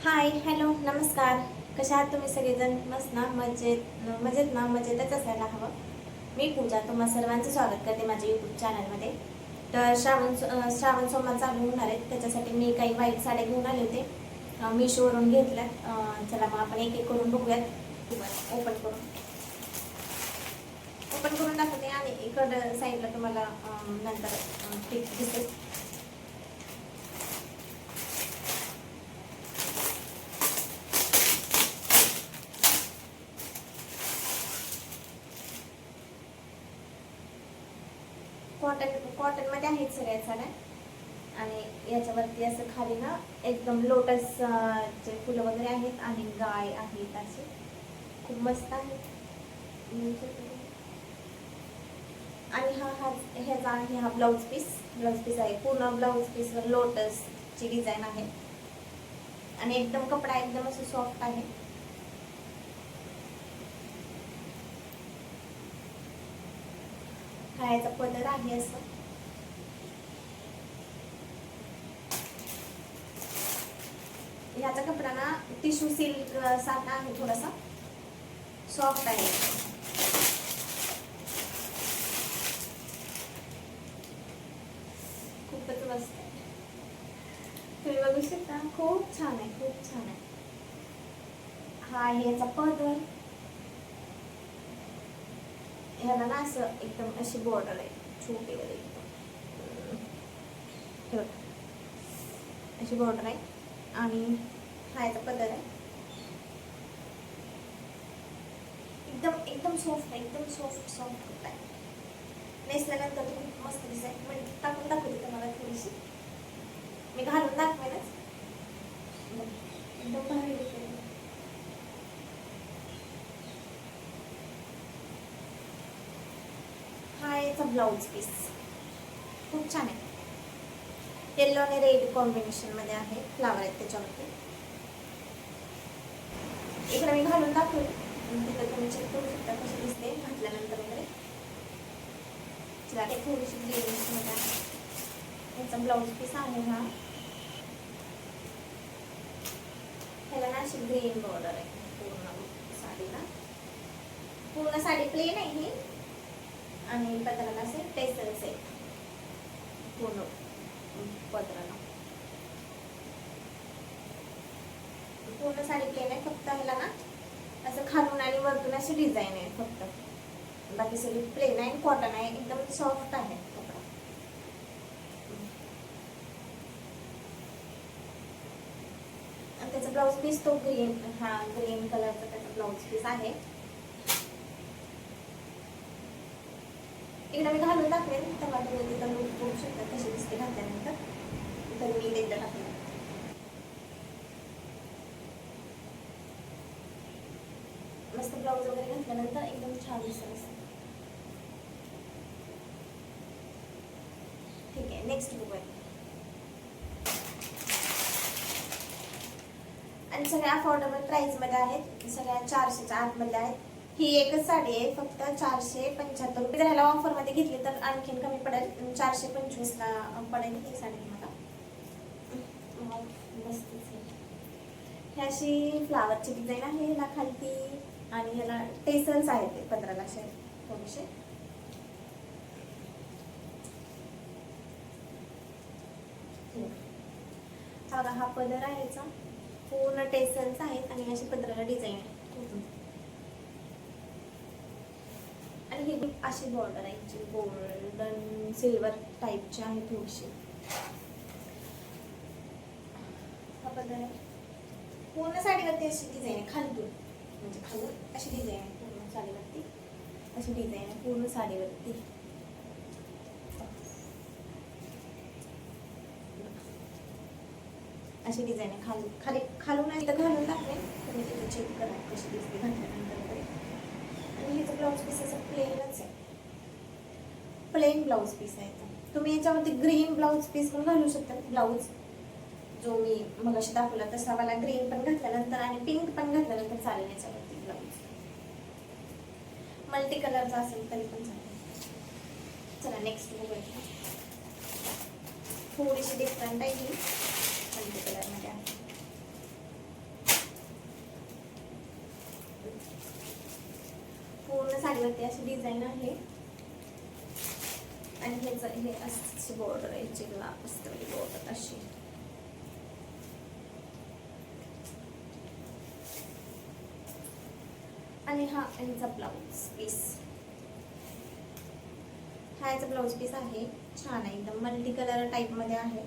Hi hello नमस्कार. कशा आहात तुम्ही सगळेजण? मस्त ना? मजेत मजेत ना? मजेतच असायला हवं. मी पूजा तुम्हा सर्वांचं स्वागत करते माझ्या यूट्यूब चॅनलमध्ये. तर श्रावण सोमवार चालू होणार आहेत, त्याच्यासाठी मी काही व्हाईट साड्या घेऊन आले होते. मीशोवरून घेतल्यात. चला मग आपण एक एक करून बघूयात. ओपन करून दाखवते आणि इकडं साईडला तुम्हाला नंतर पिक दिसेल. कॉटनमध्ये आहेत सगळ्या साड्या. आणि याच्यावरती असं खाली ना एकदम लोटस चे फुलं वगैरे आहेत आणि गाय आहेत असे खूप मस्त आहेत. आणि ह्याचा आहे हा ब्लाऊज पीस आहे. पूर्ण ब्लाऊज पीसवर लोटस ची डिझाईन आहे आणि एकदम कपडा एकदम असं सॉफ्ट आहे. हा याचा पदर आहे असं. ह्याचा कपडा ना टिश्यू सिल्क सारखा आहे, थोडासा सॉफ्ट आहे. खूपच मस्त आहे. तुम्ही बघू शकता, खूप छान आहे, खूप छान आहे. हा आहे याचा पदर. ह्याला ना असं एकदम अशी बॉर्डर आहे, छोटी वगैरे एकदम अशी बॉर्डर आहे. आणि हा याचा पदर आहे. एकदम एकदम सॉफ्ट आहे, एकदम सॉफ्ट कपडा आहे. नेसल्यानंतर खूप मस्त दिसेल. म्हणजे टाकून दाखवते तुम्हाला थोडीशी, मी घालून दाखवेनच. एकदम भारी दिसेल. हा याचा ब्लाऊज पीस खूप छान आहे. येल्लो आणि रेड कॉम्बिनेशन मध्ये आहे. फ्लावर आहेत त्याच्यावरती. इकडे मी घालून दाखवले, तिथं तुम्ही चेक करू शकता कशी दिसते घातल्यानंतर वगैरे. चला ते थोडीशी ग्रीनिश मध्ये आहे. याचा ब्लाऊज पीस आहे हा. ह्याला ना अशी ग्रीन बॉर्डर आहे पूर्ण साडीला. पूर्ण साडी प्लेन आहे ही आणि पदराला असे टेसल्स आहे पूर्ण पदराला. पूर्ण साडी प्लेन आहे, फक्त ह्याला ना असं खालून आणि वरतून अशी डिझाईन आहे फक्त. बाकी सगळी प्लेन आहे. कॉटन आहे, एकदम सॉफ्ट आहे कपडा. आणि त्याचा ब्लाऊज पीस तो ग्रीन कलरचा त्याचा ब्लाऊज पीस आहे. इकडे मी घालून दाखवेन तेव्हा तुम्ही तिथं लूक बघू शकता कशी दिसते घातल्यानंतर. तर मी एकदा टाकले. मस्त ब्लाऊज वगैरे घातल्यानंतर एकदम छान दिसत. ठीक आहे, नेक्स्ट बघूया. आणि सगळ्या अफोर्डेबल प्राइस मध्ये आहेत. सगळ्या 400च्या आतमध्ये आहेत. ही एकच साडी आहे, फक्त 475 रुपये. ह्याला ऑफर मध्ये घेतली तर आणखीन कमी पडेल. 425 ला पडेल ही साडी तुम्हाला. ही अशी फ्लावरची डिझाईन आहे ह्याला खालती. आणि ह्याला टेसल्स आहेत ते पदराला असे थोडेसे. हा पदर आहे याचा. पूर्ण टेसल्स आहेत आणि अशी पदराला डिझाईन आहे. आणि ही अशी बॉर्डर आहे गोल्डन सिल्वर टाईपची आहे थोडीशी. हा पदर आहे. पूर्ण साडीवरती अशी डिझाईन आहे खालून, म्हणजे खालून अशी डिझाईन आहे पूर्ण साडीवरती. अशी डिझाईन आहे पूर्ण साडीवरती. अशी डिझाईन आहे खालून आणि इथं घालून दाखवेन, तुम्ही तिथे चेक करा कशी दिसते घातल्यानंतर वगैरे. आणि ह्याचं ब्लाऊज पीस असं प्लेनच आहे, प्लेन ब्लाऊज पीस आहे. तुम्ही याच्यावरती ग्रीन ब्लाऊज पीस पण घालू शकता. ब्लाऊज जो मी मगाशी दाखवला तसा वाला ग्रीन पण घातल्यानंतर आणि पिंक पण घातल्यानंतर चालेल. याच्यावरती ब्लाऊज मल्टी कलरचा असेल तरी पण चालेल. चला नेक्स्ट बघूया. थोडीशी डिफरंट आहे ही, मल्टी कलर मध्ये आहे. साडीवरती अशी डिझाईन आहे आणि हे अशी बॉर्डर आहे, चिकला असते बॉर्डर अशी. आणि हा यांचा ब्लाउज पीस, हा याचा ब्लाउज पीस आहे. छान आहे एकदम, मल्टी कलर टाइप मध्ये आहे.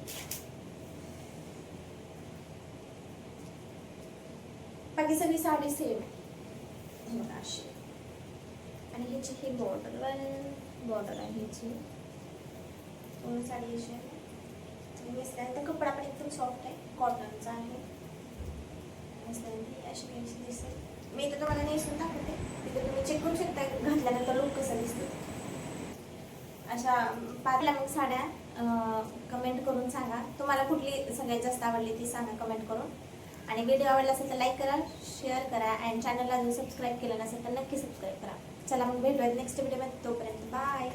बाकी सगळी साडी सेम आहे अशी. आणि ह्याची ही बॉर्डर आहे ह्याची. पूर्ण साडी अशी आहे. मस्त कपडा पण एकदम सॉफ्ट आहे, कॉटनचा आहे. मस्त अशी दिसेल. मी तर तुम्हाला नेसून दाखवते, तिथे तुम्ही चेक करू शकता घातल्यानंतर लुक कसा दिसतो. अशा पाहिल्या मग साड्या कमेंट करून सांगा तुम्हाला कुठली सगळ्यात जास्त आवडली ती सांगा कमेंट करून. आणि व्हिडिओ आवडला असेल तर लाईक करा, शेअर करा आणि चॅनलला जर सबस्क्राईब केलं नसेल तर नक्की सबस्क्राईब करा. चला मग भेटूयात नेक्स्ट व्हिडिओमध्ये, तोपर्यंत बाय.